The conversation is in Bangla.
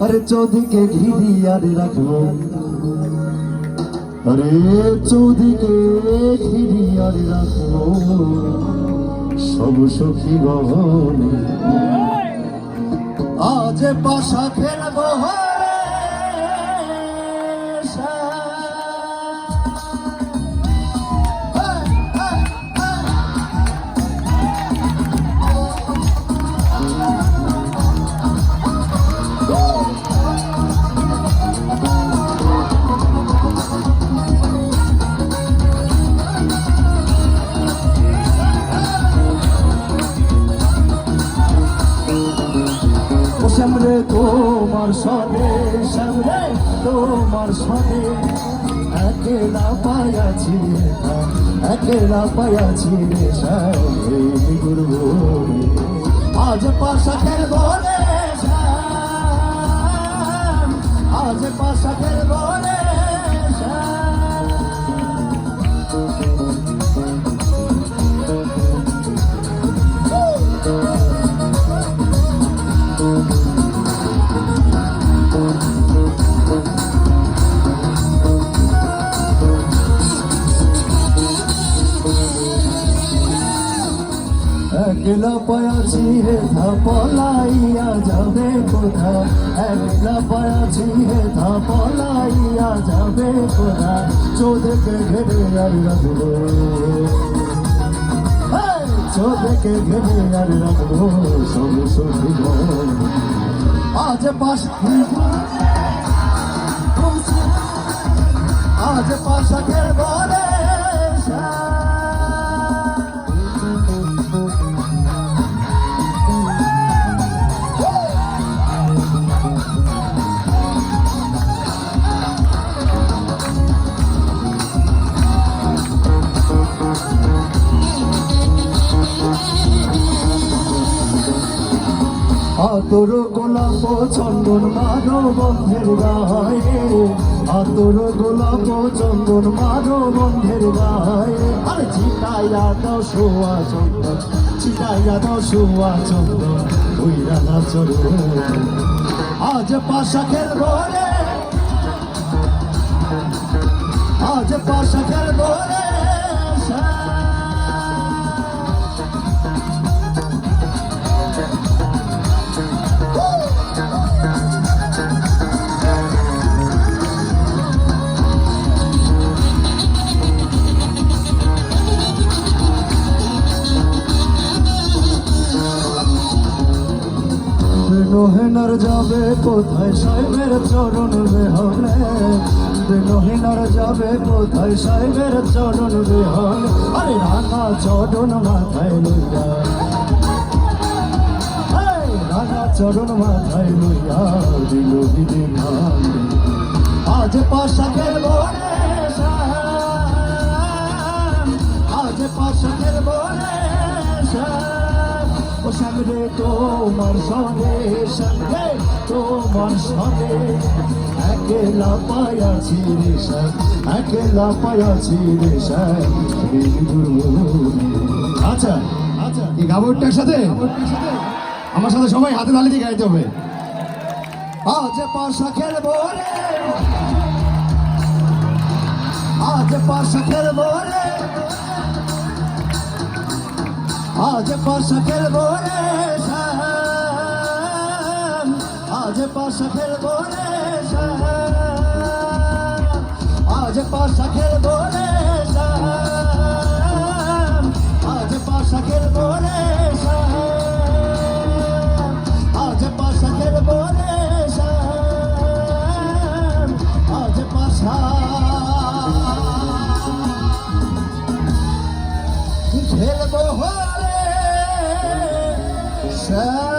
আরে চৌদিকে ঘিরি আর রাখবো, আরে চৌদিকে ঘিরি আর রাখবো সব সখী গহনে। আজ পাশা খেলবো সামনে তোমার সনে, সামনে তোমার সনে একেলা পায়াছি, একেলা পায়াছি রে সামনে গুরু। আজ পাশা খেলবো রে, আজ পাশা খেলবো রে। একলা পায়াছি হেথা পলাইয়া যাবে কোথা, একলা পায়াছি হেথা পলাইয়া যাবে কোথা চোদকে ঘেরে আর রাখবো, চোদকে ঘেরে আর রাখবো সব সখী গহনে। আজ পাশা আজ পাশা খেলবো রে। আতর গোলাপ চন্দন মারো বন্ধের গায়ে, আতর গোলাপ চন্দন মারো বন্ধের গায়ে। আর চিটাইয়া দাও সোয়া চন্দন, চিটাইয়া দাও সোয়া চন্দন ওই রাঙা চরণ। আজ পাশা খেলবো রে, আজ পাশা খেলবো রে। বেনহিনার যাবে কোথায় সাহেবের চরণ বেহলে, বেনহিনার যাবে কোথায় সাহেবের চরণ বেহলে। আরে রাঙা চরণ মাথায় লইয়া, রাঙা চরণ মাথায় লইয়া দিল দিদি মান। আজ পাশা খেলবো রে, আজ পাশা খেলবো রে। ও সামনে তোমার সনে, সামনে তোমার সনে একেলা পায়াছি রে সাম, একেলা পায়াছি রে সাম গুরু। আচ্ছা আচ্ছা, এই গাবরটার সাথে আমার সাথে সবাই হাতে তালি দিয়ে গাইতে হবে। আজ পাশা খেলবো রে, আজ পাশা খেলবো রে, আজ পাশা খেলবো রে শ্যাম, আজ পাশা খেলবো রে শ্যাম, আজ পাশা খেলবো রে শ্যাম, আজ পাশা খেলবো রে শ্যাম, আজ পাশা খেলবো রে শ্যাম, আজ পাশা খেলবো রে শ্যাম।